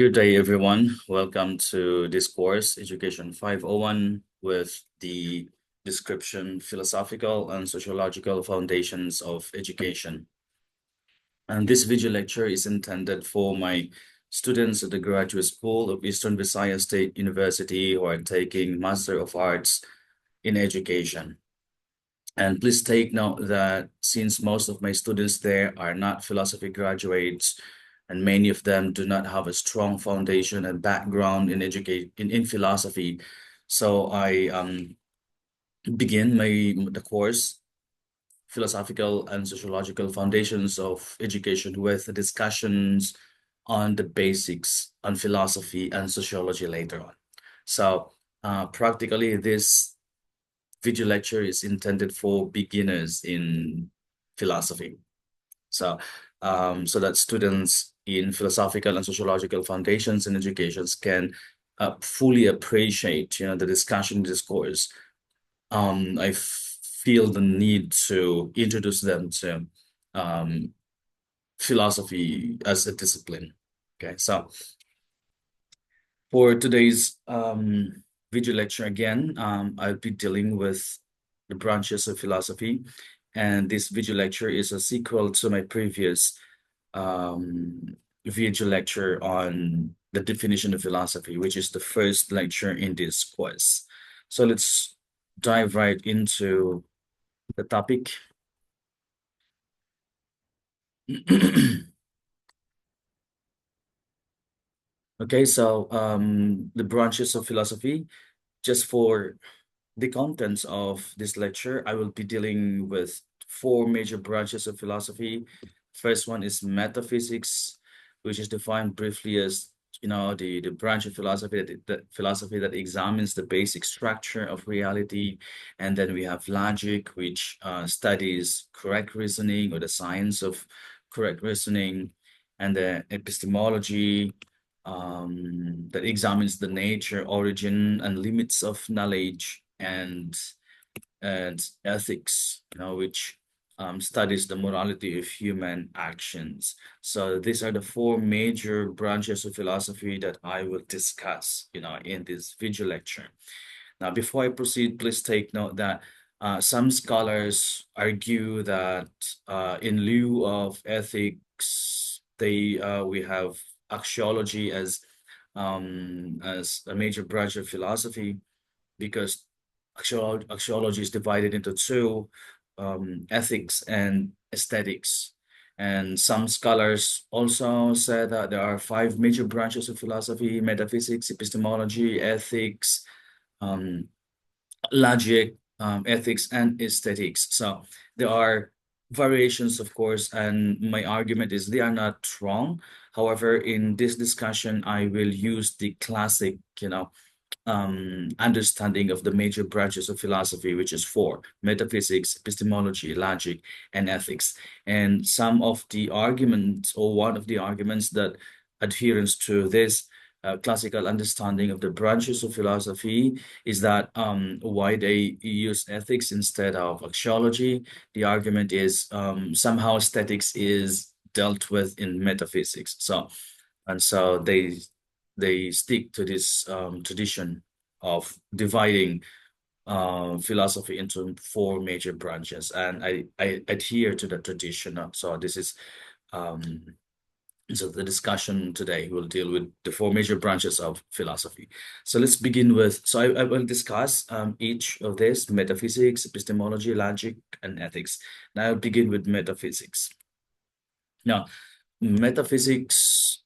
Good day, everyone. Welcome to this course, Education 501, with the description Philosophical and Sociological Foundations of Education. And this video lecture is intended for my students at the Graduate School of Eastern Visayas State University who are taking Master of Arts in Education. And please take note that since most of my students there are not philosophy graduates, and many of them do not have a strong foundation and background in philosophy, so I begin the course Philosophical and Sociological Foundations of Education with discussions on the basics on philosophy and sociology later on. So practically this video lecture is intended for beginners in philosophy. So that students in philosophical and sociological foundations and educations can fully appreciate, the discussion discourse. I feel the need to introduce them to philosophy as a discipline. Okay, so for today's video lecture again, I'll be dealing with the branches of philosophy, and this video lecture is a sequel to my previous video lecture on the definition of philosophy, which is the first lecture in this course. So let's dive right into the topic. Okay, so the branches of philosophy, just for the contents of this lecture, I will be dealing with four major branches of philosophy. First one is metaphysics, which is defined briefly as the branch of philosophy that examines the basic structure of reality. And then we have logic, which studies correct reasoning or the science of correct reasoning, and the epistemology that examines the nature, origin, and limits of knowledge, and ethics, which studies the morality of human actions. So these are the four major branches of philosophy that I will discuss, in this video lecture. Now, before I proceed, please take note that some scholars argue that in lieu of ethics, we have axiology as a major branch of philosophy, because axiology is divided into two, ethics and aesthetics. And some scholars also said that there are five major branches of philosophy: metaphysics, epistemology, ethics, logic, ethics, and aesthetics. So there are variations, of course, and my argument is they are not wrong. However, in this discussion, I will use the classic, understanding of the major branches of philosophy, which is four: metaphysics, epistemology, logic, and ethics. And some of the arguments, or one of the arguments that adherence to this classical understanding of the branches of philosophy is that why they use ethics instead of axiology. The argument is somehow aesthetics is dealt with in metaphysics. So they stick to this tradition of dividing philosophy into four major branches, and I adhere to the tradition. So this is so the discussion today will deal with the four major branches of philosophy. So let's begin with, so I will discuss each of this: metaphysics, epistemology, logic, and ethics. Now I'll begin with metaphysics. Now, metaphysics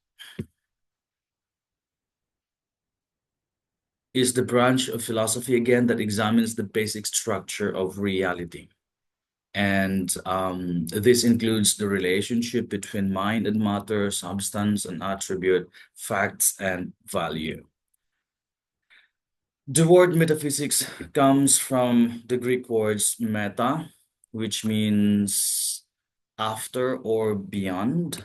is the branch of philosophy, again, that examines the basic structure of reality. And this includes the relationship between mind and matter, substance and attribute, facts and value. The word metaphysics comes from the Greek words meta, which means after or beyond,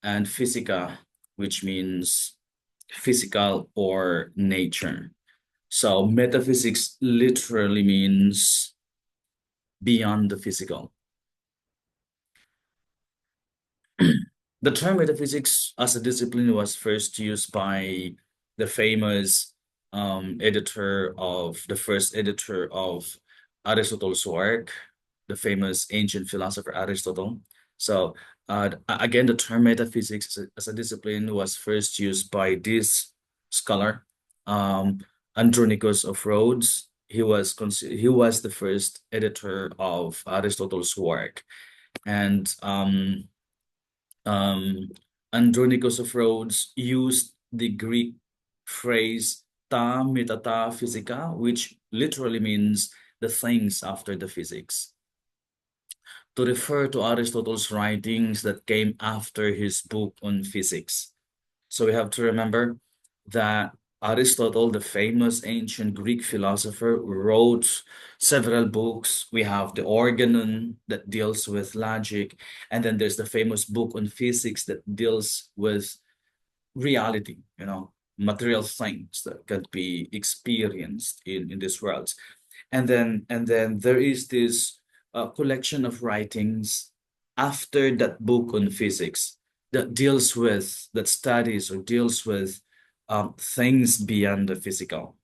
and physica, which means physical or nature. So metaphysics literally means beyond the physical. The term metaphysics as a discipline was first used by the famous the first editor of Aristotle's work, the famous ancient philosopher Aristotle. So again, the term metaphysics as a discipline was first used by this scholar, um, Andronicus of Rhodes. He was the first editor of Aristotle's work, and um, Andronicus of Rhodes used the Greek phrase ta metata physica, which literally means the things after the physics, to refer to Aristotle's writings that came after his book on physics. So we have to remember that Aristotle, the famous ancient Greek philosopher, wrote several books. We have the Organon that deals with logic, and then there's the famous book on physics that deals with reality, material things that can be experienced in this world. And then there is this collection of writings after that book on physics that studies or deals with things beyond the physical.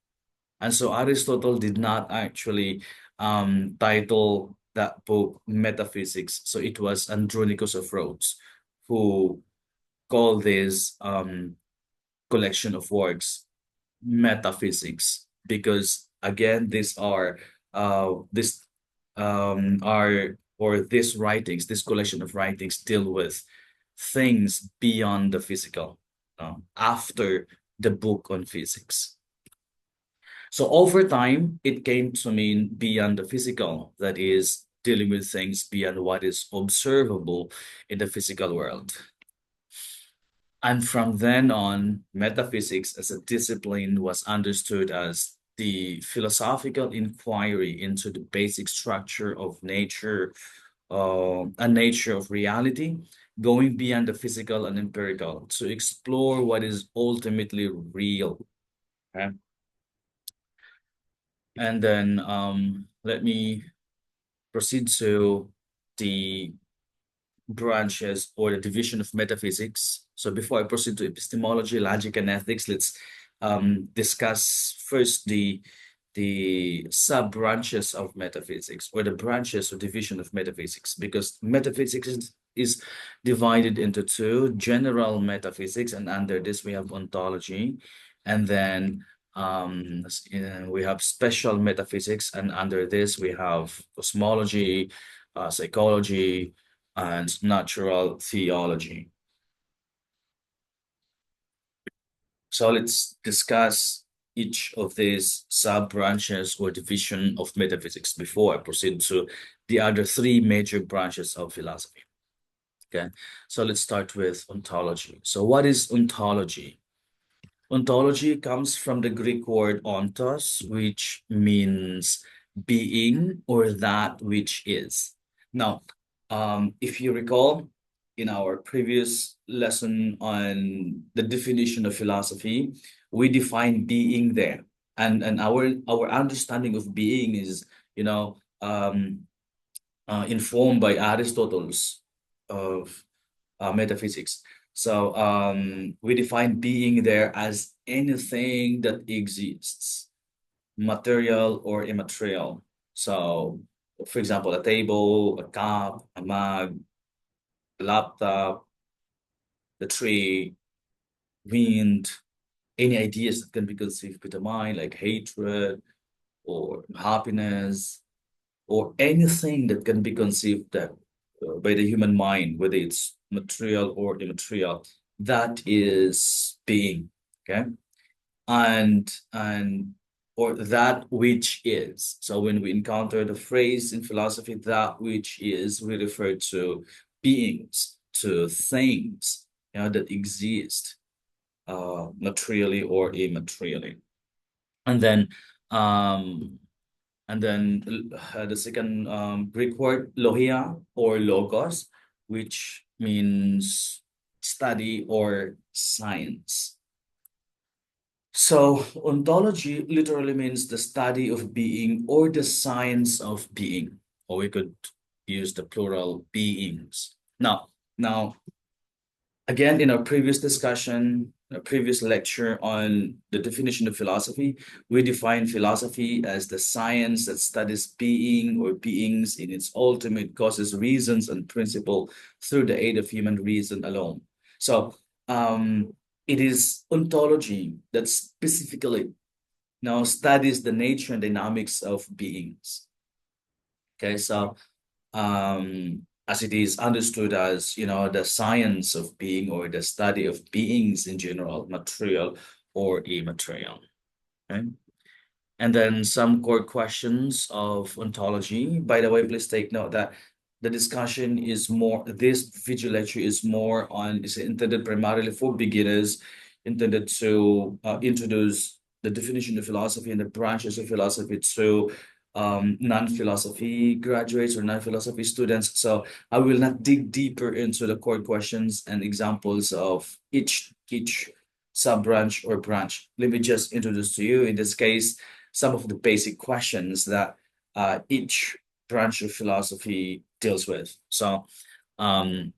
And so Aristotle did not actually title that book Metaphysics. So it was Andronicus of Rhodes who called this collection of works metaphysics, because again these writings, this collection of writings deal with things beyond the physical, after the book on physics. So over time it came to mean beyond the physical, that is dealing with things beyond what is observable in the physical world. And from then on, metaphysics as a discipline was understood as the philosophical inquiry into the basic structure of nature, and nature of reality, going beyond the physical and empirical to explore what is ultimately real. Okay? And then let me proceed to the branches or the division of metaphysics. So before I proceed to epistemology, logic, and ethics, let's discuss first the sub-branches of metaphysics, or the branches or division of metaphysics, because metaphysics is divided into two: general metaphysics, and under this we have ontology, and then we have special metaphysics, and under this we have cosmology, psychology, and natural theology. So let's discuss each of these sub-branches or division of metaphysics before I proceed to the other three major branches of philosophy. Okay, so let's start with ontology. So what is ontology? Ontology comes from the Greek word ontos, which means being or that which is. Now, if you recall, in our previous lesson on the definition of philosophy, we define being there. And our understanding of being is, informed by Aristotle's of metaphysics. So we define being there as anything that exists, material or immaterial. So, for example, a table, a cup, a mug, a laptop, the tree, wind, any ideas that can be conceived with the mind, like hatred or happiness, or anything that can be conceived that by the human mind, whether it's material or immaterial, that is being. Okay, and or that which is. So when we encounter the phrase in philosophy, that which is, we refer to beings, to things, that exist, materially or immaterially. And then um the second Greek word, logia or logos, which means study or science. So ontology literally means the study of being or the science of being, or we could use the plural beings. Now, Again, in our previous discussion, a previous lecture on the definition of philosophy, we define philosophy as the science that studies being or beings in its ultimate causes, reasons, and principle through the aid of human reason alone. So it is ontology that specifically now studies the nature and dynamics of beings. Okay, so as it is understood as, the science of being or the study of beings in general, material or immaterial. Okay. And then some core questions of ontology. By the way, please take note that the discussion is more, this video lecture is intended primarily for beginners, intended to introduce the definition of philosophy and the branches of philosophy to non-philosophy graduates or non-philosophy students. So I will not dig deeper into the core questions and examples of each sub-branch or branch. Let me just introduce to you, in this case, some of the basic questions that each branch of philosophy deals with. So, in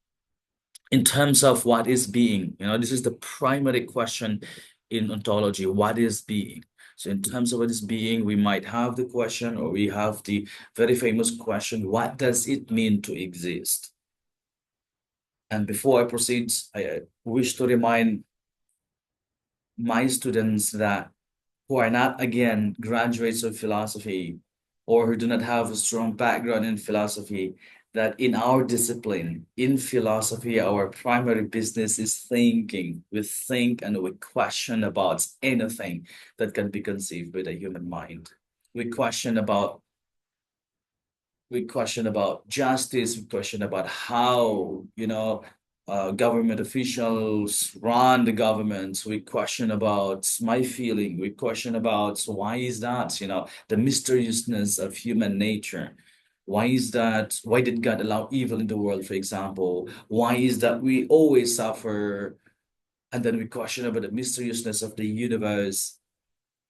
terms of what is being, this is the primary question in ontology. What is being? So, in terms of what is being, we might have the question, or we have the very famous question, what does it mean to exist? And before I proceed, I wish to remind my students that who are not, again, graduates of philosophy or who do not have a strong background in philosophy, that in our discipline, in philosophy, our primary business is thinking. We think and we question about anything that can be conceived by the human mind. We question about justice, we question about how, government officials run the government. We question about my feeling. We question about, so why is that, the mysteriousness of human nature. Why is that? Why did God allow evil in the world, for example? Why is that we always suffer? And then we question about the mysteriousness of the universe.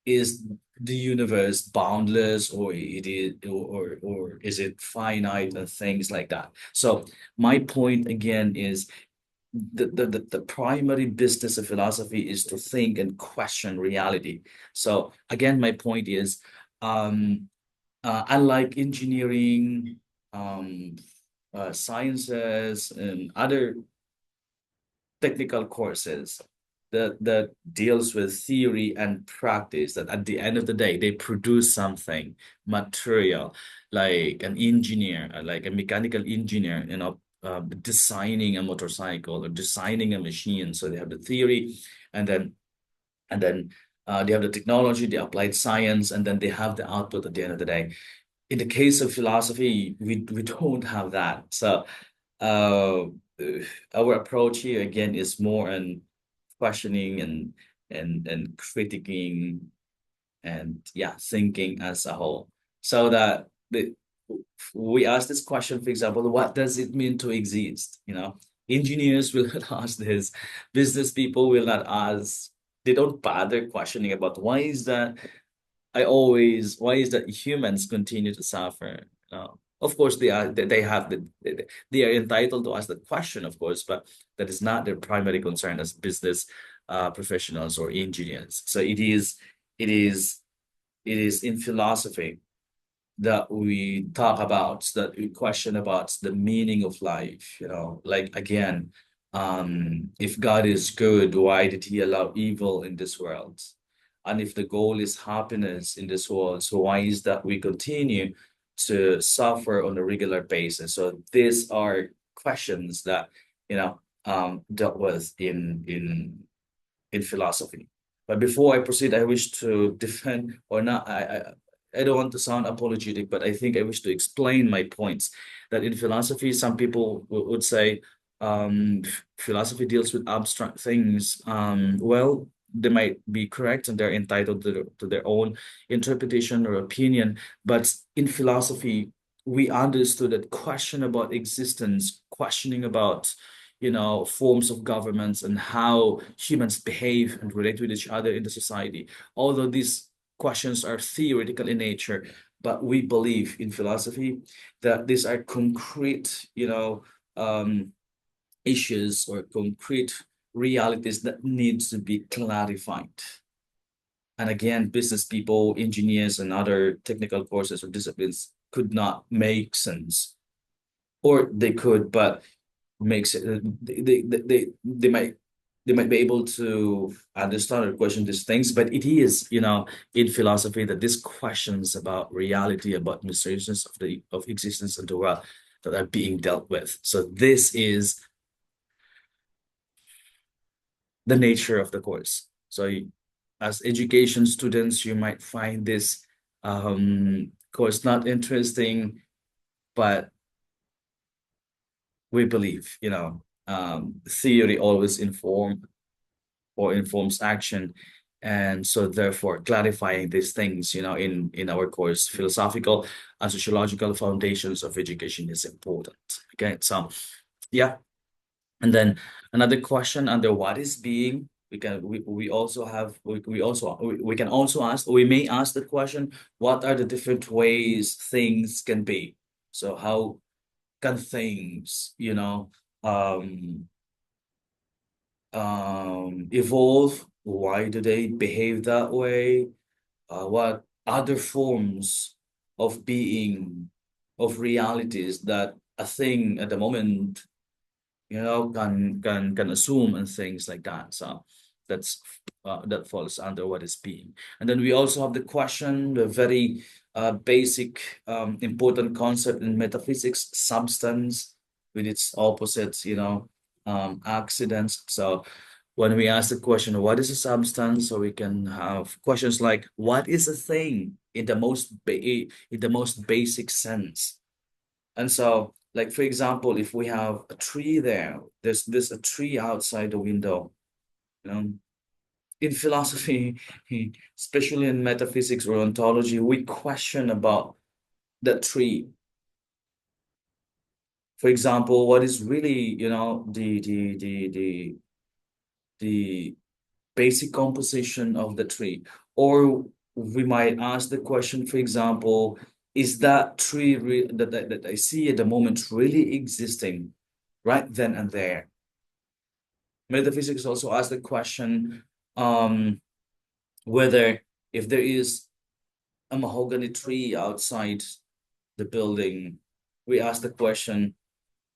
Is the universe boundless, or it is, or is it finite, and things like that? So my point again is the primary business of philosophy is to think and question reality. So again, my point is, unlike engineering, sciences, and other technical courses that deals with theory and practice, that at the end of the day they produce something material, like an engineer, like a mechanical engineer, designing a motorcycle or designing a machine. So they have the theory, and then they have the technology, the applied science, and then they have the output at the end of the day. In the case of philosophy, we don't have that. So uh, our approach here again is more on questioning and critiquing and, yeah, thinking as a whole. So that we ask this question, for example, what does it mean to exist? Engineers will not ask this, business people will not ask, they don't bother questioning about why is that humans continue to suffer? Of course, they are entitled to ask that question, of course, but that is not their primary concern as business professionals or engineers. So it is in philosophy that we talk about, that we question about the meaning of life. Like, again, if God is good, why did he allow evil in this world? And if the goal is happiness in this world, so why is that we continue to suffer on a regular basis? So these are questions that, dealt with in philosophy. But before I proceed, I wish to defend, or not, I don't want to sound apologetic, but I think I wish to explain my points. That in philosophy, some people would say, philosophy deals with abstract things. Well, they might be correct, and they're entitled to their own interpretation or opinion. But in philosophy, we understood that question about existence, questioning about, forms of governments and how humans behave and relate with each other in the society. Although these questions are theoretical in nature, but we believe in philosophy that these are concrete, issues or concrete realities that needs to be clarified. And again, business people, engineers, and other technical courses or disciplines could not make sense, or they could, but makes it they might be able to understand or question these things, but it is, in philosophy that these questions about reality, about mysteriousness of existence of the world that are being dealt with. So this is the nature of the course. So as education students, you might find this course not interesting, but we believe, theory always informs action. And so therefore clarifying these things, in our course, philosophical and sociological foundations of education is important. Okay, so yeah. And then another question under what is being, we also have we can also ask, or we may ask the question, what are the different ways things can be? So how can things, um evolve? Why do they behave that way? What other forms of being, of realities that a thing at the moment, can assume, and things like that. So that's that falls under what is being. And then we also have the question, the very basic important concept in metaphysics, substance with its opposites, accidents. So when we ask the question, what is a substance? So we can have questions like, what is a thing in the most basic sense? And so, like for example, if we have a tree there, there's a tree outside the window. In philosophy, especially in metaphysics or ontology, we question about that tree. For example, what is really, the basic composition of the tree? Or we might ask the question, for example, is that tree that I see at the moment really existing right then and there? Metaphysics also asks the question, whether if there is a mahogany tree outside the building, we ask the question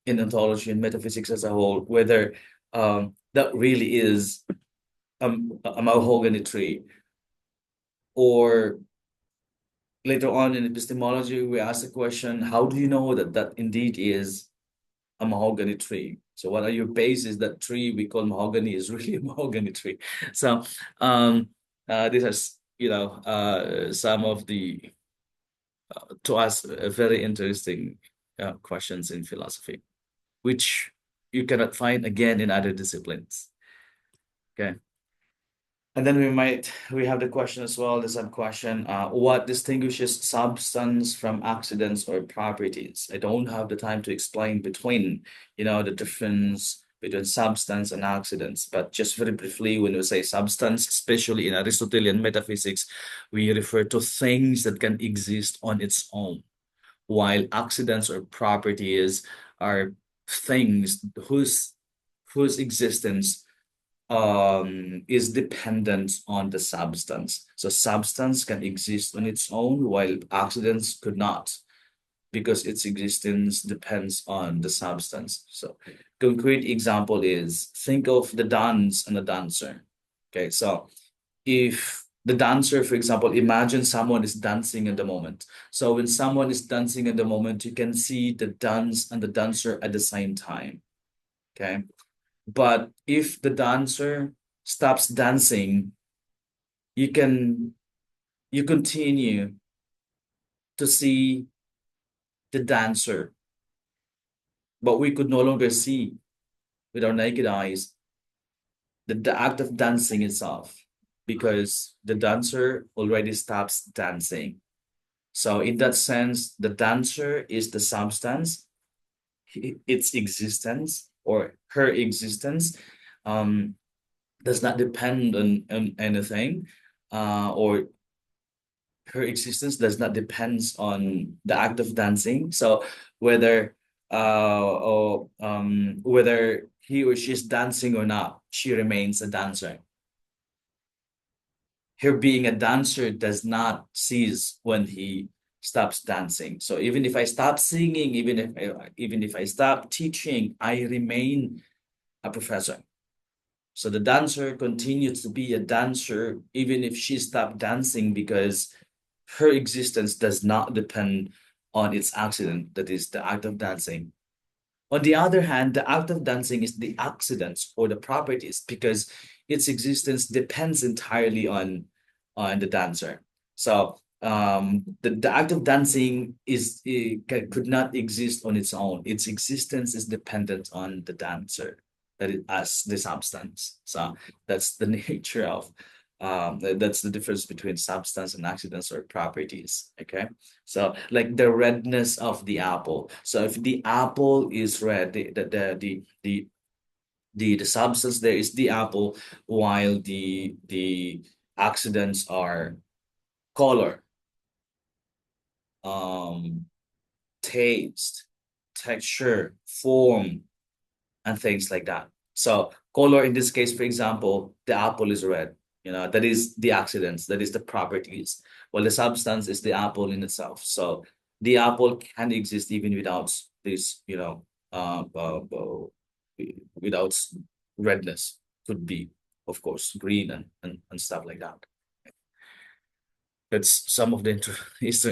in ontology and metaphysics as a whole, whether that really is a mahogany tree. Or later on in epistemology, we ask the question, how do you know that that indeed is a mahogany tree? So what are your bases that tree we call mahogany is really a mahogany tree? So these are, some of the, to us, very interesting questions in philosophy, which you cannot find again in other disciplines. Okay. And then we have the question as well, the sub-question, what distinguishes substance from accidents or properties? I don't have the time to explain between, the difference between substance and accidents, but just very briefly, when we say substance, especially in Aristotelian metaphysics, we refer to things that can exist on its own, while accidents or properties are things whose existence is dependent on the substance. So substance can exist on its own while accidents could not, because its existence depends on the substance. So concrete example is, think of the dance and the dancer. Okay, so if the dancer, for example, imagine someone is dancing at the moment. So when someone is dancing at the moment, you can see the dance and the dancer at the same time. Okay. But if the dancer stops dancing, you continue to see the dancer, but we could no longer see with our naked eyes the act of dancing itself, because the dancer already stops dancing. So in that sense, the dancer is the substance, its existence or her existence does not depend on anything, or her existence does not depend on the act of dancing. So whether whether he or she is dancing or not, she remains a dancer. Her being a dancer does not cease when he stops dancing. So even if I stop singing, even if I stop teaching, I remain a professor. So the dancer continues to be a dancer even if she stopped dancing, because her existence does not depend on its accident, that is the act of dancing. On the other hand, the act of dancing is the accidents or the properties, because its existence depends entirely on the dancer. So the act of dancing could not exist on its own. Its existence is dependent on the dancer, that is as the substance. So that's the nature of that's the difference between substance and accidents or properties. Okay. So like the redness of the apple. So if the apple is red, the substance there is the apple, while the accidents are color, um, taste, texture, form, and things like that. So color in this case, for example, the apple is red. That is the accidents, that is the properties. Well, the substance is the apple in itself. So the apple can exist even without this, without redness. Could be, of course, green and stuff like that. That's some of the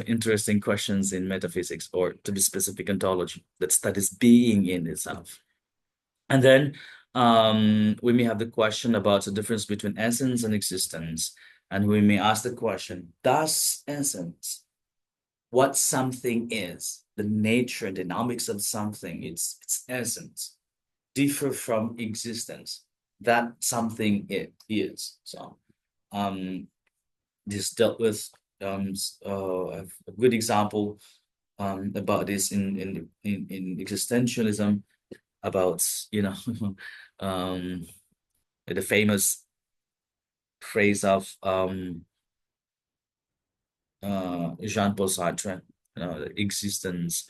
interesting questions in metaphysics, or to be specific, ontology, that studies being in itself. And then we may have the question about the difference between essence and existence. And we may ask the question, does essence, what something is, the nature and dynamics of something, its essence, differ from existence, that something it is? So this dealt with a good example about this in existentialism, about um the famous phrase of Jean-Paul Sartre, existence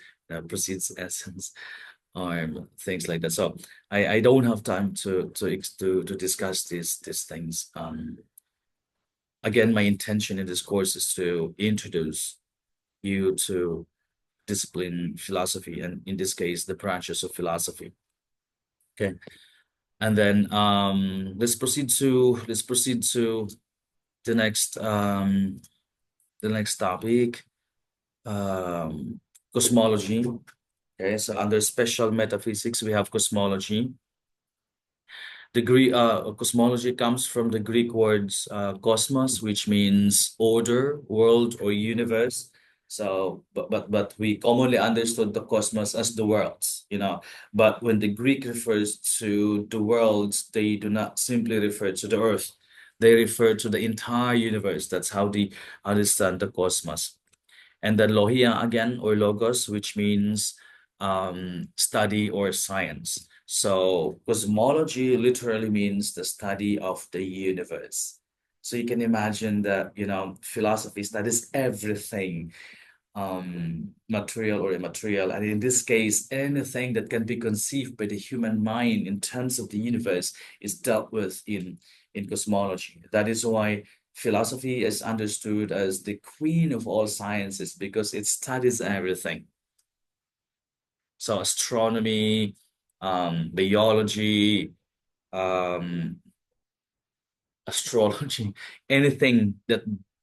precedes essence, or things like that. So I don't have time to discuss these things. Again, my intention in this course is to introduce you to discipline philosophy, and in this case the branches of philosophy. Okay. And then let's proceed to the next topic, um, cosmology. Okay, so under special metaphysics we have cosmology. The Greek cosmology comes from the Greek words cosmos, which means order, world, or universe. So, but we commonly understood the cosmos as the worlds, But when the Greek refers to the worlds, they do not simply refer to the earth. They refer to the entire universe. That's how they understand the cosmos. And then logia again, or logos, which means study or science. So cosmology literally means the study of the universe. So you can imagine that, philosophy studies everything, material or immaterial. And in this case, anything that can be conceived by the human mind in terms of the universe is dealt with in cosmology. That is why philosophy is understood as the queen of all sciences, because it studies everything. So astronomy, biology, um, astrology, anything that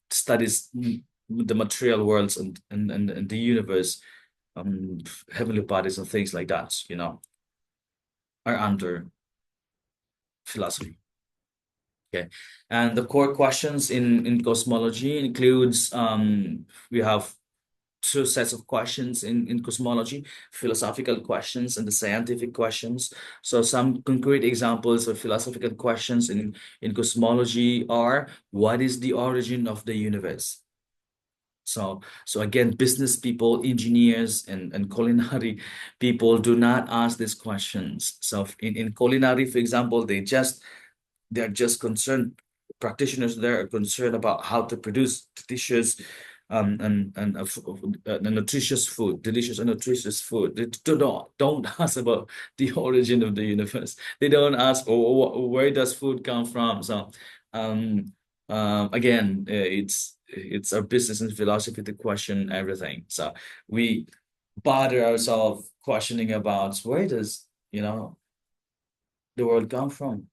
studies the material worlds and the universe, heavenly bodies and things like that, are under philosophy. Okay. And the core questions in cosmology includes we have two sets of questions in cosmology: philosophical questions and the scientific questions. So some concrete examples of philosophical questions in cosmology are: what is the origin of the universe? So again, business people, engineers, and culinary people do not ask these questions. So in culinary, for example, they're just concerned, practitioners there are concerned about how to produce dishes, and nutritious food, delicious and nutritious food. They don't ask about the origin of the universe. They don't ask, oh, where does food come from? So, um, again, it's our business and philosophy to question everything. So we bother ourselves questioning about where does the world come from.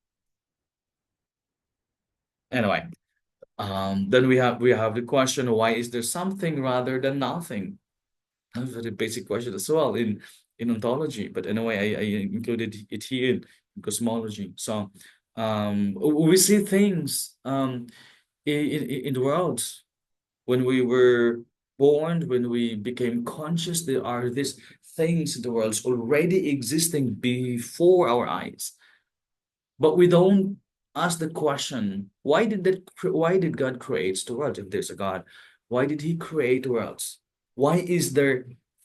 Anyway, then we have the question, why is there something rather than nothing? A very basic question as well in ontology, but anyway, I included it here in cosmology. So we see things in the world when we were born, when we became conscious. There are these things in the world already existing before our eyes, but we don't ask the question, why did God create the world? If there's a God, why did he create worlds? Why is there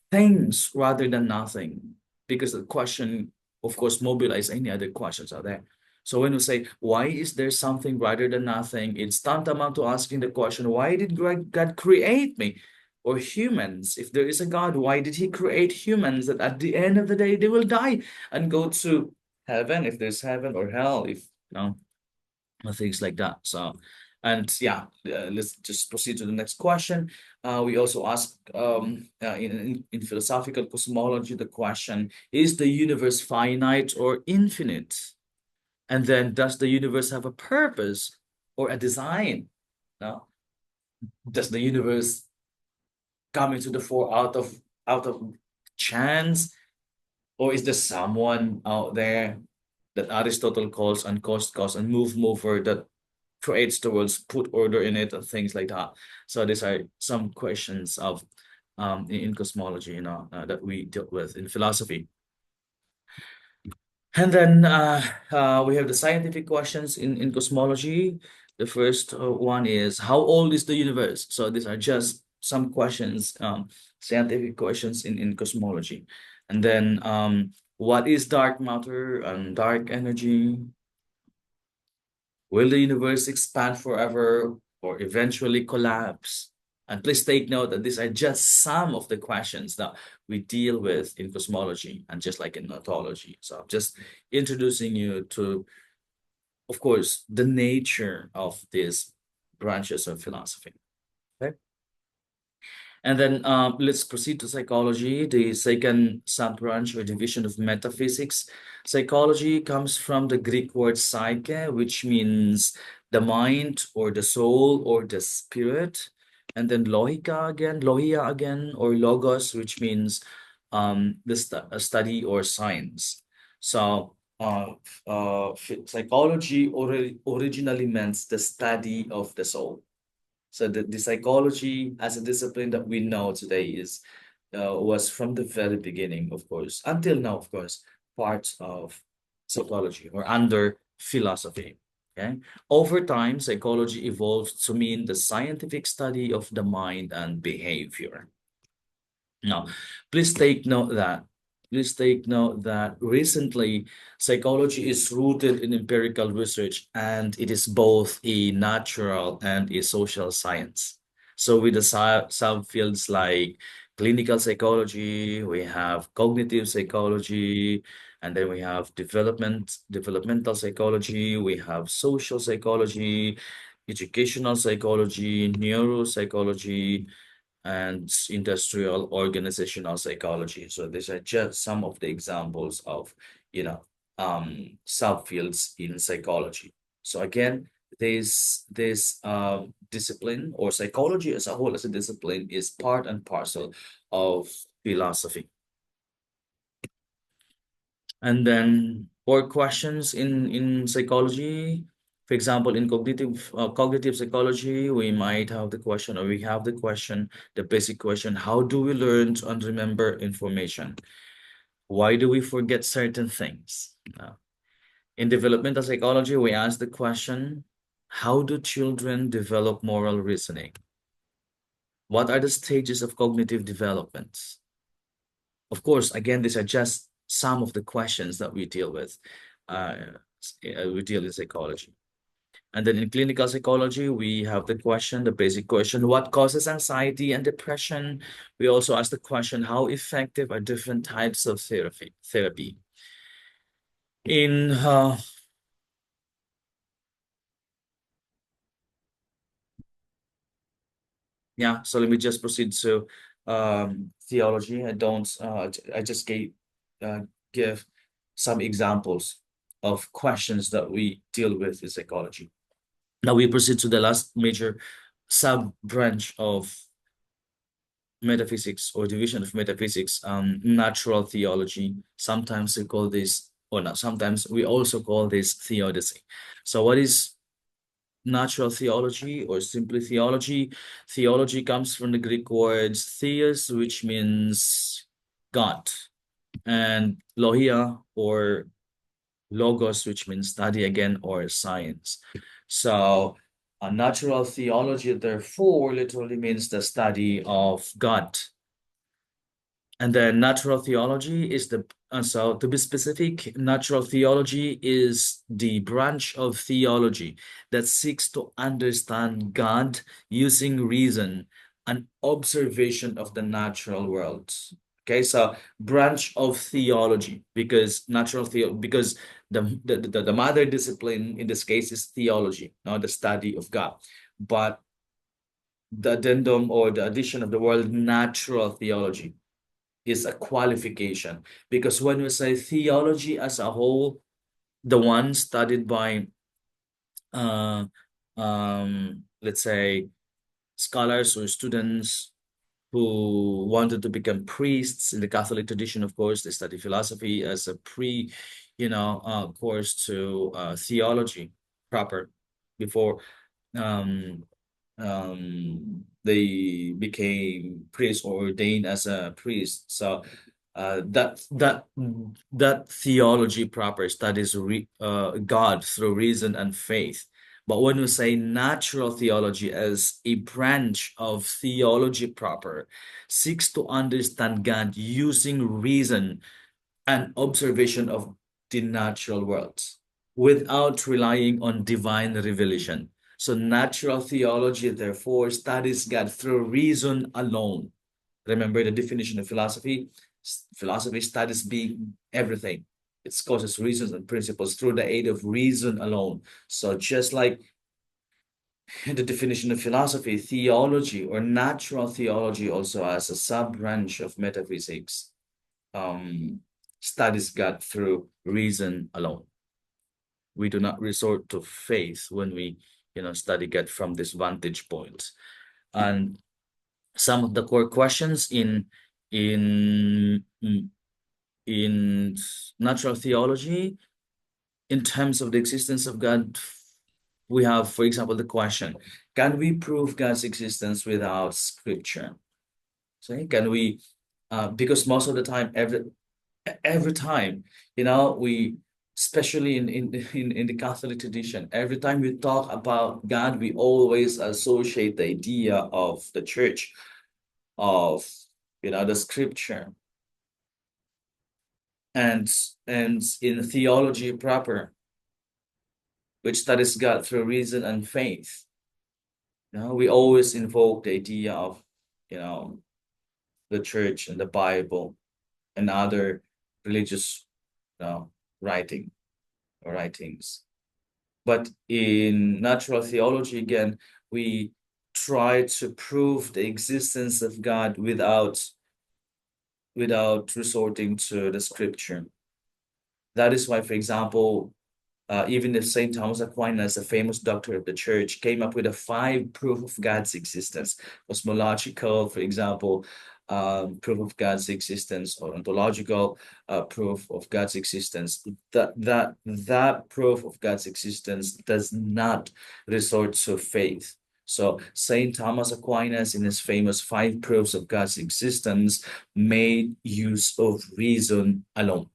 things rather than nothing? Because the question, of course, mobilize any other questions out there. So when we say, why is there something rather than nothing? It's tantamount to asking the question, why did God create me? Or humans? If there is a God, why did he create humans that at the end of the day they will die and go to heaven, if there's heaven, or hell, if things like that. So, and yeah, let's just proceed to the next question. We also ask in philosophical cosmology the question, is the universe finite or infinite? And then, does the universe have a purpose or a design? No? Does the universe come into the fore out of chance, or is there someone out there that Aristotle calls uncaused cause and mover that creates the worlds, put order in it, and things like that? So these are some questions of in cosmology, that we dealt with in philosophy. And then we have the scientific questions in cosmology. The first one is, how old is the universe? So these are just some questions, scientific questions in cosmology. And then what is dark matter and dark energy? Will the universe expand forever or eventually collapse? And please take note that these are just some of the questions that we deal with in cosmology and just like in ontology. So I'm just introducing you to, of course, the nature of these branches of philosophy. Okay. And then let's proceed to psychology, the second sub-branch or division of metaphysics. Psychology comes from the Greek word psyche, which means the mind or the soul or the spirit. And then logia again, or logos, which means a study or science. So psychology originally meant the study of the soul. So the psychology as a discipline that we know today is was from the very beginning, of course, until now, of course, part of psychology or under philosophy. Okay. Over time, psychology evolved to mean the scientific study of the mind and behavior. Now, please take note that recently psychology is rooted in empirical research, and it is both a natural and a social science. So with the subfields like clinical psychology, we have cognitive psychology, and then we have developmental psychology, we have social psychology, educational psychology, neuropsychology, and industrial organizational psychology. So these are just some of the examples of, subfields in psychology. So again, this discipline, or psychology as a whole as a discipline, is part and parcel of philosophy. And then for questions in psychology, for example, in cognitive psychology, we might have the question, or we have the question, the basic question: how do we learn and remember information? Why do we forget certain things? In developmental psychology, we ask the question: how do children develop moral reasoning? What are the stages of cognitive development? Of course, again, these are just some of the questions that we deal with. We deal in psychology. And then in clinical psychology, we have the basic question, what causes anxiety and depression? We also ask the question, how effective are different types of therapy? In Yeah, so let me just proceed to theology. I just uh, give some examples of questions that we deal with in psychology. Now we proceed to the last major sub branch of metaphysics or division of metaphysics, natural theology. Sometimes we call this, or not, sometimes we also call this theodicy. So what is natural theology or simply theology? Theology comes from the Greek words theos, which means God, and logia or logos, which means study again or science. So a natural theology, therefore, literally means the study of God. And then natural theology is so to be specific, natural theology is the branch of theology that seeks to understand God using reason and observation of the natural world. Okay, so branch of theology, because because the mother discipline in this case is theology, not the study of God. But the addendum or the addition of the word natural theology is a qualification, because when we say theology as a whole, the one studied by uh, let's say scholars or students who wanted to become priests in the Catholic tradition, of course, they study philosophy as a course to theology proper before um, they became priests or ordained as a priest. So that theology proper studies God through reason and faith. But when we say natural theology as a branch of theology proper, seeks to understand God using reason and observation of the natural world without relying on divine revelation. So natural theology, therefore, studies God through reason alone. Remember the definition of philosophy? Philosophy studies being everything. It causes reasons and principles through the aid of reason alone. So just like the definition of philosophy, theology or natural theology also as a sub-branch of metaphysics, um, studies God through reason alone. We do not resort to faith when we, study God from this vantage point. And some of the core questions in in natural theology, in terms of the existence of God, we have, for example, the question: can we prove God's existence without scripture? So can we? Because most of the time, every time, we, especially in the Catholic tradition, every time we talk about God, we always associate the idea of the church, of the scripture, and in theology proper, which studies God through reason and faith. We always invoke the idea of you know the church and the Bible and other religious writing or writings. But in natural theology, again, we try to prove the existence of God without resorting to the scripture. That is why, for example, even if St. Thomas Aquinas, a famous doctor of the church, came up with a 5 proof of God's existence: cosmological, for example, proof of God's existence, or ontological proof of God's existence. That proof of God's existence does not resort to faith. So St. Thomas Aquinas, in his famous 5 proofs of God's existence, made use of reason alone.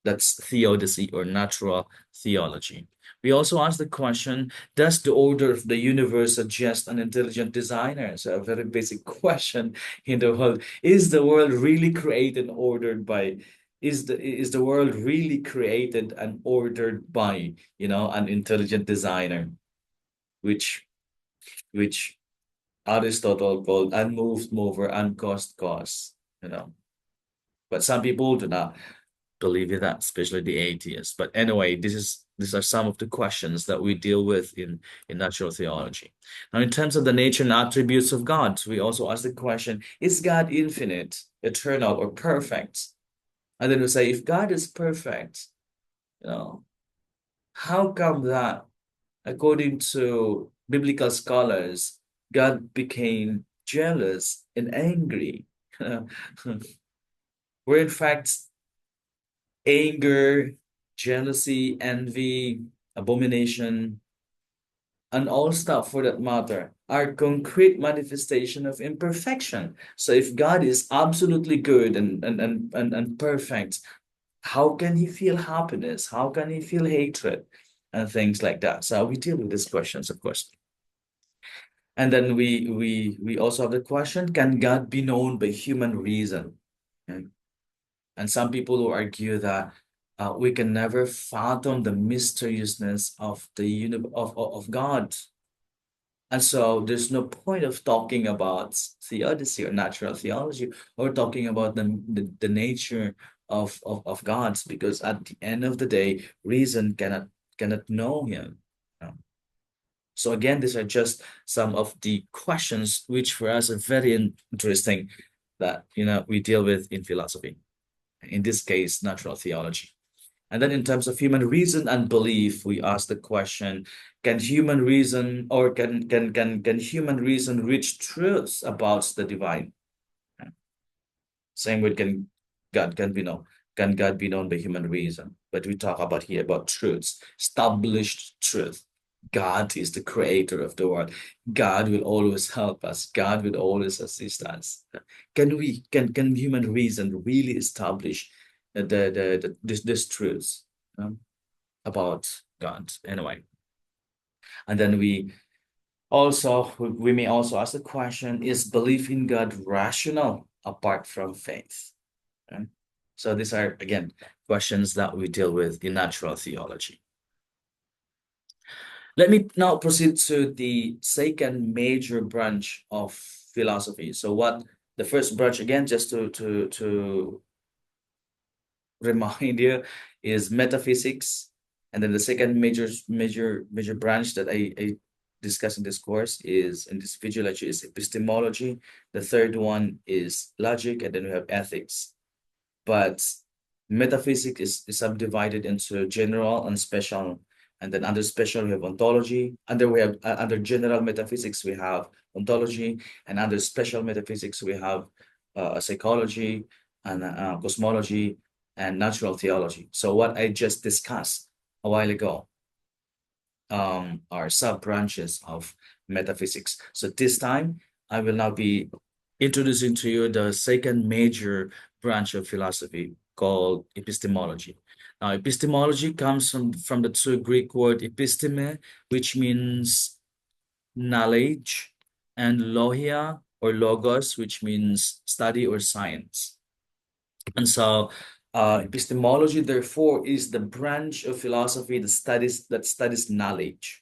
That's theodicy or natural theology. We also ask the question, does the order of the universe suggest an intelligent designer? So a very basic question in the world. Is the world really created and ordered by is the world really created and ordered by, an intelligent designer, which which Aristotle called unmoved mover, uncaused cause, you know. But some people do not believe in that, especially the atheists. But anyway, these are some of the questions that we deal with in natural theology. Now, in terms of the nature and attributes of God, we also ask the question, is God infinite, eternal, or perfect? And then we say, if God is perfect, you know, how come that, according to biblical scholars, God became jealous and angry? Where in fact, anger, jealousy, envy, abomination, and all stuff for that matter are concrete manifestation of imperfection. So if God is absolutely good and perfect, how can he feel happiness? How can he feel hatred? And things like that. So we deal with these questions, of course. And then we also have the question, can God be known by human reason? Okay. And some people will argue that we can never fathom the mysteriousness of the of God. And so there's no point of talking about theodicy or natural theology or talking about the nature of gods, because at the end of the day, reason cannot know him. Um, So again, these are just some of the questions which for us are very interesting that we deal with in philosophy. In this case, natural theology. And then in terms of human reason and belief, we ask the question, can human reason or can human reason reach truths about the divine? Same with God can be known. Can God be known by human reason? But we talk about here about truths, established truth. God is the creator of the world. God will always help us. God will always assist us. Can human reason really establish this truths about God anyway? And then we may also ask the question, is belief in God rational apart from faith? Okay? So these are, again, questions that we deal with in natural theology. Let me now proceed to the second major branch of philosophy. So what the first branch, again, just to remind you, is metaphysics. And then the second major branch that I discuss in this course is in this video lecture is epistemology. The third one is logic, and then we have ethics. But metaphysics is subdivided into general and special. And then under special, we have ontology. Under general metaphysics, we have ontology. And under special metaphysics, we have psychology and cosmology and natural theology. So what I just discussed a while ago are sub-branches of metaphysics. So this time, I will now be introducing to you the second major branch of philosophy called epistemology. Now, epistemology comes from the two Greek word episteme, which means knowledge, and logia or logos, which means study or science. And so epistemology, therefore, is the branch of philosophy that studies knowledge,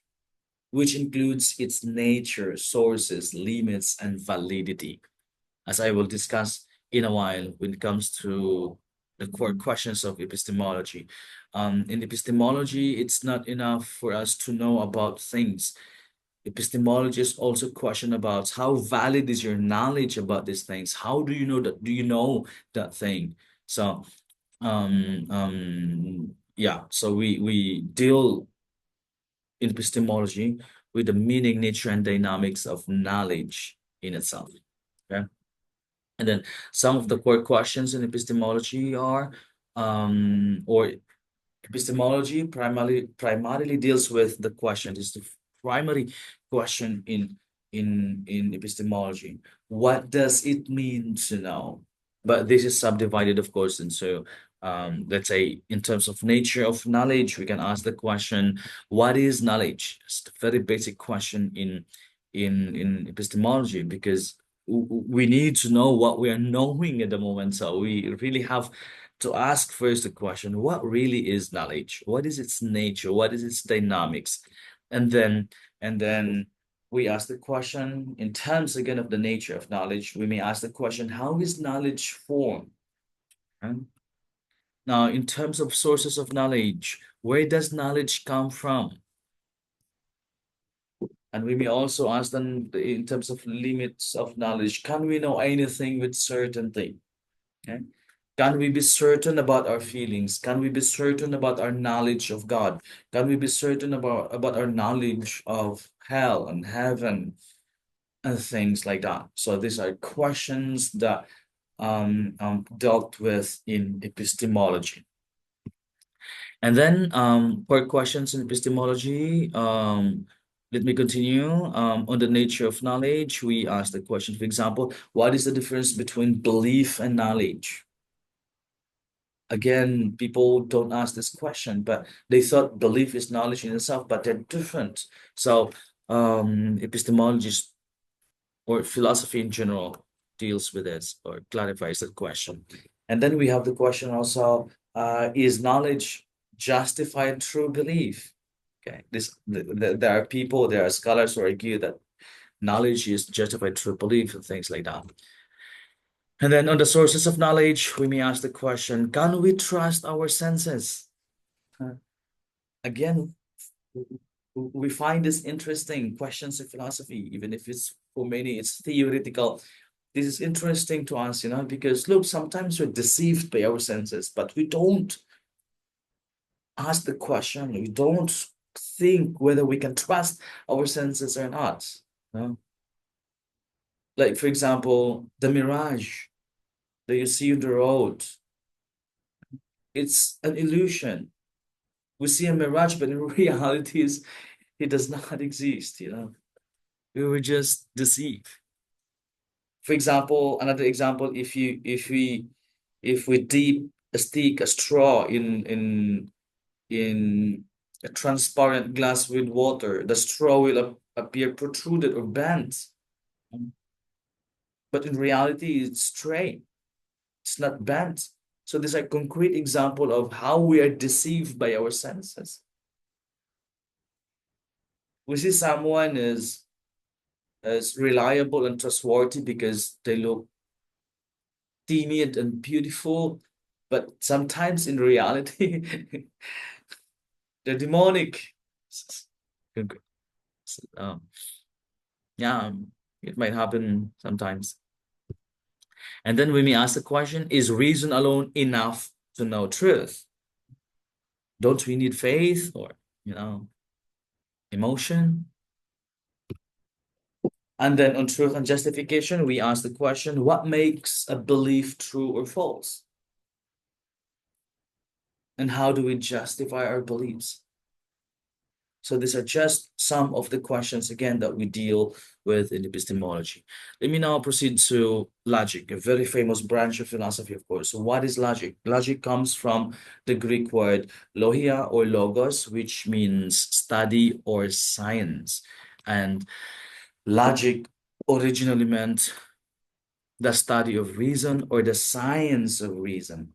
which includes its nature, sources, limits, and validity, as I will discuss in a while when it comes to the core questions of epistemology. In epistemology, it's not enough for us to know about things. Epistemology is also a question about how valid is your knowledge about these things. How do you know that? Do you know that thing? So, yeah. So we deal in epistemology with the meaning, nature, and dynamics of knowledge in itself. Okay. And then some of the core questions in epistemology are, or epistemology primarily deals with the question. This is the primary question in epistemology. What does it mean to know? But this is subdivided, of course, into let's say in terms of nature of knowledge, we can ask the question, what is knowledge? It's a very basic question in epistemology, because we need to know what we are knowing at the moment. So we really have to ask first the question, what really is knowledge? What is its nature? What is its dynamics? And then we ask the question in terms again of the nature of knowledge. We may ask the question, how is knowledge formed? Right? Now, in terms of sources of knowledge, where does knowledge come from? And we may also ask them in terms of limits of knowledge, can we know anything with certainty? Okay. Can we be certain about our feelings? Can we be certain about our knowledge of God? Can we be certain about our knowledge of hell and heaven and things like that? So these are questions that dealt with in epistemology. And then for questions in epistemology, let me continue. On the nature of knowledge, we ask the question, for example, what is the difference between belief and knowledge? Again, people don't ask this question, but they thought belief is knowledge in itself, but they're different. So epistemologists or philosophy in general deals with this or clarifies that question. And then we have the question also, is knowledge justified through belief? Okay, there are people, there are scholars who argue that knowledge is justified through belief and things like that. And then on the sources of knowledge, we may ask the question, can we trust our senses? Again, we find this interesting questions of philosophy, even if it's for many, it's theoretical. This is interesting to us, because look, sometimes we're deceived by our senses, but we don't ask the question, we don't think whether we can trust our senses or not. Like, for example, the mirage that you see on the road, it's an illusion. We see a mirage, but in reality, it does not exist, We were just deceived. For example, another example, if we dip a stick, a straw in a transparent glass with water, the straw will appear protruded or bent. But in reality, it's straight. It's not bent. So this is a concrete example of how we are deceived by our senses. We see someone as reliable and trustworthy because they look timid and beautiful, but sometimes in reality, they're demonic. Yeah, it might happen sometimes. And then we may ask the question, is reason alone enough to know truth? Don't we need faith or, emotion? And then on truth and justification, we ask the question, what makes a belief true or false? And how do we justify our beliefs? So these are just some of the questions, again, that we deal with in epistemology. Let me now proceed to logic, a very famous branch of philosophy, of course. So what is logic? Logic comes from the Greek word logia or logos, which means study or science. And logic originally meant the study of reason or the science of reason.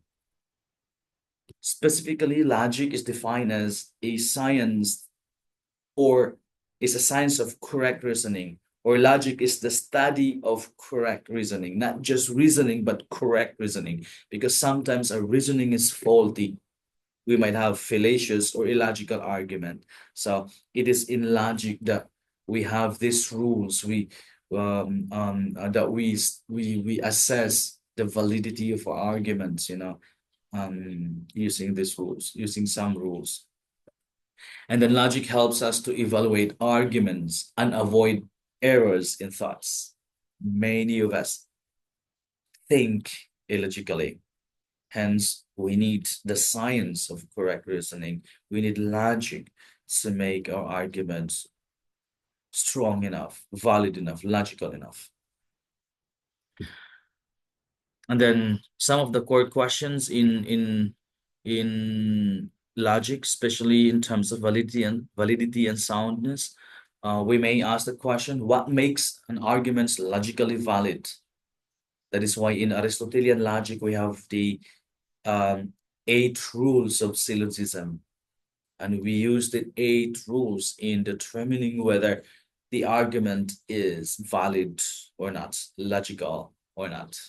Specifically, logic is defined as a science or is a science of correct reasoning, or logic is the study of correct reasoning, not just reasoning, but correct reasoning, because sometimes our reasoning is faulty. We might have fallacious or illogical argument. So it is in logic that we have these rules. That we assess the validity of our arguments, using these rules, using some rules. And then logic helps us to evaluate arguments and avoid errors in thoughts. Many of us think illogically. Hence, we need the science of correct reasoning. We need logic to make our arguments strong enough, valid enough, logical enough. And then some of the core questions in logic, especially in terms of validity and soundness, we may ask the question, what makes an argument logically valid? That is why in Aristotelian logic, we have the 8 rules of syllogism, and we use the 8 rules in determining whether the argument is valid or not, logical or not.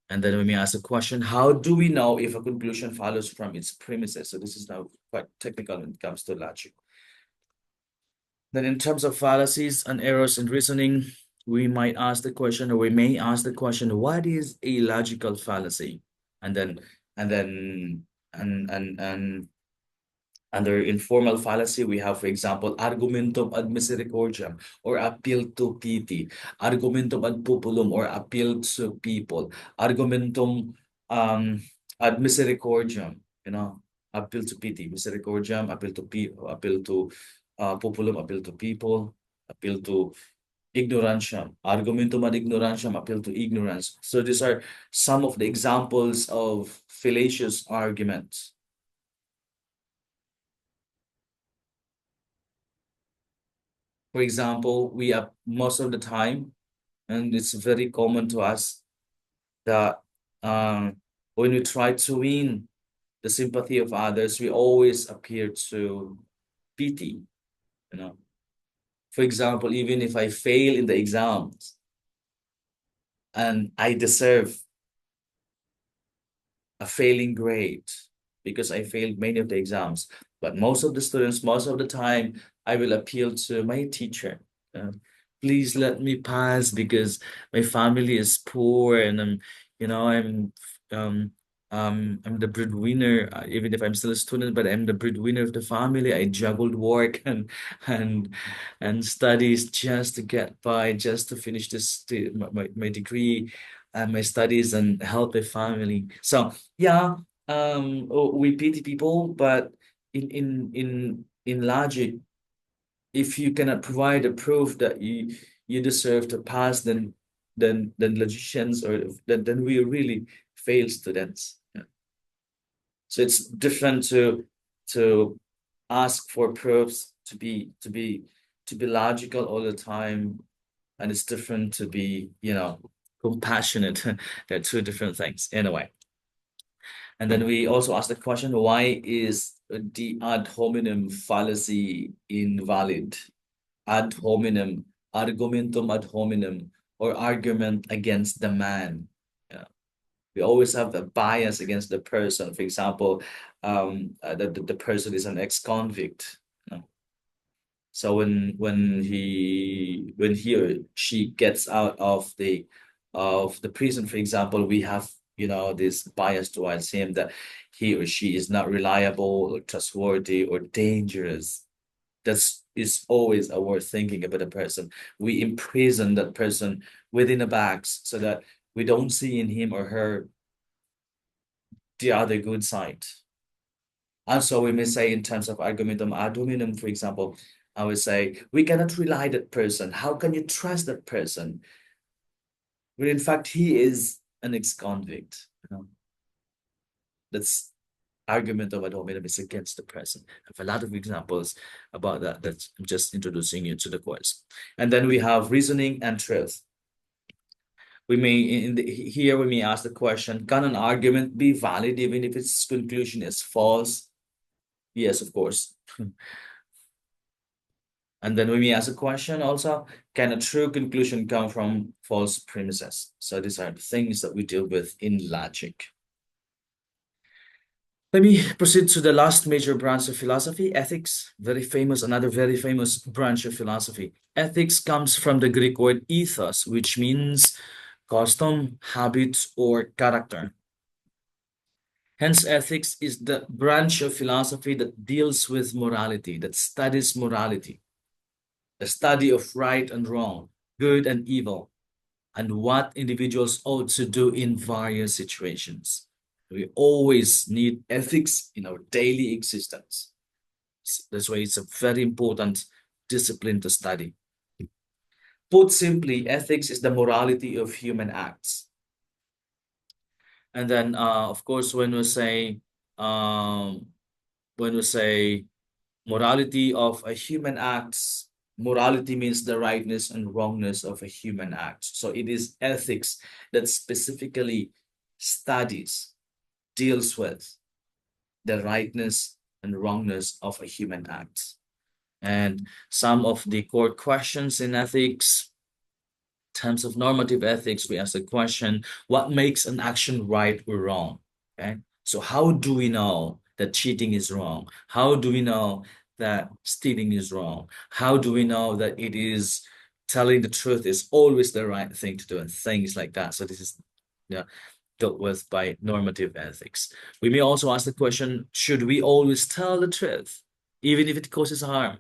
And then when we ask the question, how do we know if a conclusion follows from its premises? So this is now quite technical when it comes to logic. Then in terms of fallacies and errors in reasoning, we might ask the question, or we may ask the question, what is a logical fallacy? And then, and then, and under informal fallacy, we have, for example, argumentum ad misericordiam, or appeal to pity, argumentum ad populum, or appeal to people, argumentum ad misericordiam, appeal to pity, misericordiam, appeal to people, appeal to populum, appeal to people, appeal to ignorantiam, argumentum ad ignorantiam, appeal to ignorance. So these are some of the examples of fallacious arguments. For example, we are most of the time, and it's very common to us that when we try to win the sympathy of others, we always appear to pity, you know. For example, even if I fail in the exams and I deserve a failing grade because I failed many of the exams, but most of the students, most of the time, I will appeal to my teacher. Please let me pass because my family is poor and um I'm the breadwinner, even if I'm still a student, but I'm the breadwinner of the family. I juggled work and and studies just to get by, just to finish my degree and my studies and help my family. So yeah, we pity people, but in logic, if you cannot provide a proof that you deserve to pass, then logicians or then we really fail students. Yeah. So it's different to ask for proofs to be logical all the time, and it's different to be compassionate. They're two different things anyway. And then we also ask the question, why is the ad hominem fallacy invalid? Ad hominem, argumentum ad hominem, or argument against the man. Yeah. We always have a bias against the person. For example, the person is an ex-convict. So when he or she gets out of the prison, for example, we have this bias towards him that he or she is not reliable or trustworthy or dangerous. That's is always our thinking about a person. We imprison that person within a box so that we don't see in him or her the other good side. And so we may say in terms of argumentum ad hominem, for example, I would say, we cannot rely that person. How can you trust that person? When in fact, he is an ex-convict. That's argumentum ad hominem is against the person. I have a lot of examples about that. That's I'm just introducing you to the course. And then we have reasoning and truth. We may here we may ask the question, can an argument be valid even if its conclusion is false? Yes, of course. And then we may ask a question also, can a true conclusion come from false premises? So these are the things that we deal with in logic. Let me proceed to the last major branch of philosophy, ethics. Another very famous branch of philosophy. Ethics comes from the Greek word ethos, which means custom, habits, or character. Hence, ethics is the branch of philosophy that deals with morality, that studies morality, the study of right and wrong, good and evil, and what individuals ought to do in various situations. We always need ethics in our daily existence. That's why it's a very important discipline to study. Put simply, ethics is the morality of human acts. And then, of course, when we say morality of a human acts, morality means the rightness and wrongness of a human act. So it is ethics that specifically studies deals with the rightness and wrongness of a human act. And some of the core questions in ethics, in terms of normative ethics, we ask the question, what makes an action right or wrong? Okay. So how do we know that cheating is wrong? How do we know that stealing is wrong? How do we know that it is telling the truth is always the right thing to do and things like that? So this is, yeah, dealt with by normative ethics. We may also ask the question, should we always tell the truth, even if it causes harm?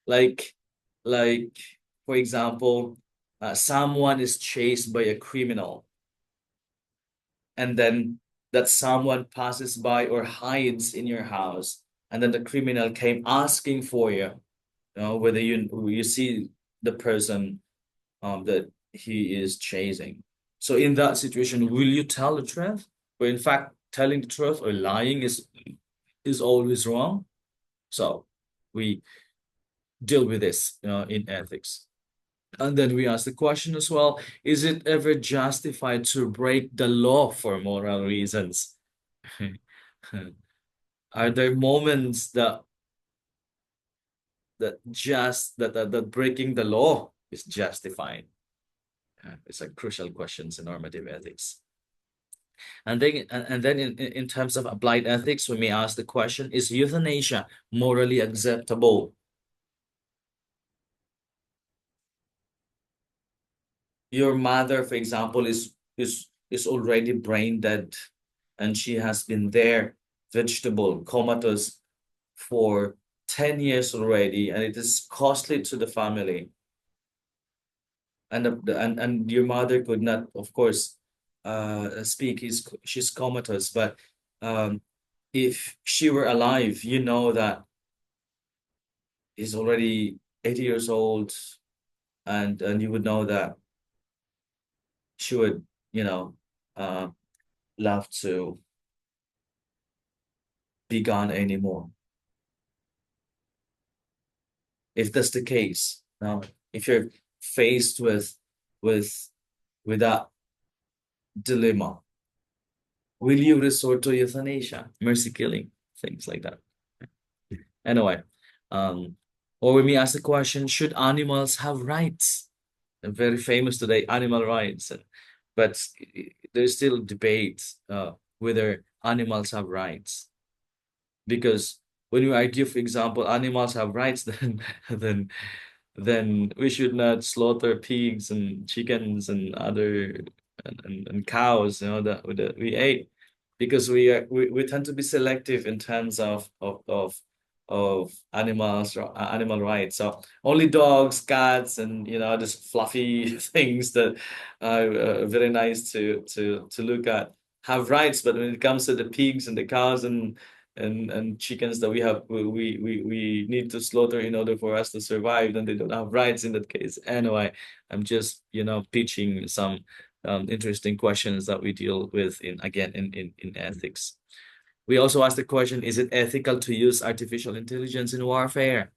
Like, like for example, someone is chased by a criminal, and then that someone passes by or hides in your house, and then the criminal came asking for you, whether you see the person that he is chasing. So in that situation, will you tell the truth? But in fact, telling the truth or lying is always wrong. So we deal with this, in ethics. And then we ask the question as well, is it ever justified to break the law for moral reasons? Are there moments that breaking the law is justified? It's a crucial question in normative ethics. And then in terms of applied ethics, we may ask the question, is euthanasia morally acceptable? Your mother, for example, is already brain dead, and she has been there, vegetable, comatose for 10 years already, and it is costly to the family. And your mother could not, of course, speak. She's comatose, but if she were alive, you know that he's already 80 years old, and you would know that she would, uh, love to be gone anymore. If that's the case, now if you're faced with with that dilemma, will you resort to euthanasia, mercy killing, things like that? Anyway, or we may ask the question, should animals have rights? Very famous today, animal rights. But there's still debate whether animals have rights. Because when you argue, for example, animals have rights, then then we should not slaughter pigs and chickens and other and cows, that we ate, because we tend to be selective in terms of animals, animal rights. So only dogs, cats, and this fluffy things that are very nice to look at have rights. But when it comes to the pigs and the cows and chickens that we need to slaughter in order for us to survive, then they don't have rights in that case. Anyway, I'm just pitching some interesting questions that we deal with in ethics. We also ask the question, is it ethical to use artificial intelligence in warfare?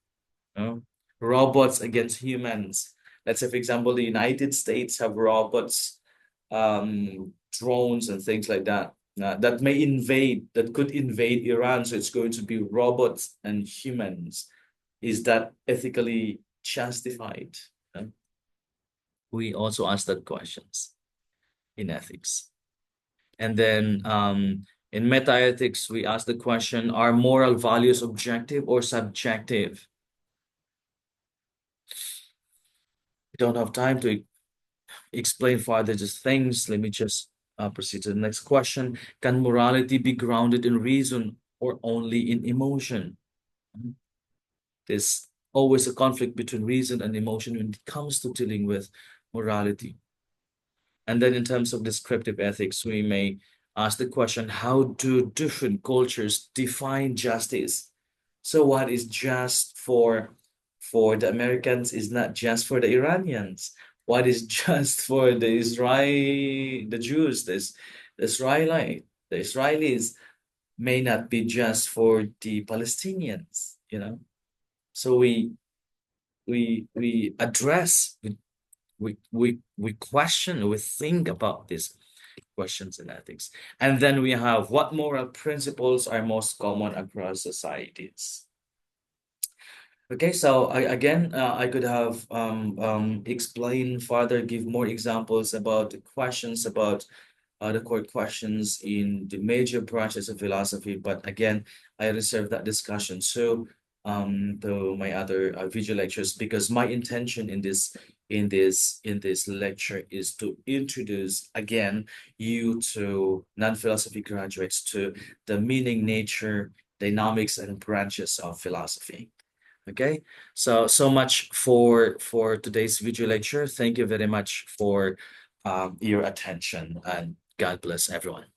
Robots against humans. Let's say, for example, the United States have robots, drones and things like that, that could invade Iran. So it's going to be robots and humans. Is that ethically justified? We also ask that questions in ethics. And then in meta-ethics, we ask the question, are moral values objective or subjective? We don't have time to explain further just things. Let me just proceed to the next question. Can morality be grounded in reason or only in emotion? There's always a conflict between reason and emotion when it comes to dealing with morality. And then in terms of descriptive ethics, we may ask the question, how do different cultures define justice? So what is just for the Americans is not just for the Iranians. What is just for the Jews, the Israelis may not be just for the Palestinians, So we address, we question, we think about this questions in ethics. And then we have what moral principles are most common across societies. Okay, so I could have explain further, give more examples about the questions about the core questions in the major branches of philosophy. But again, I reserve that discussion to my other video lectures, because my intention in this lecture is to introduce again you to non-philosophy graduates to the meaning, nature, dynamics, and branches of philosophy. Okay, so much for today's video lecture. Thank you very much for your attention, and God bless everyone.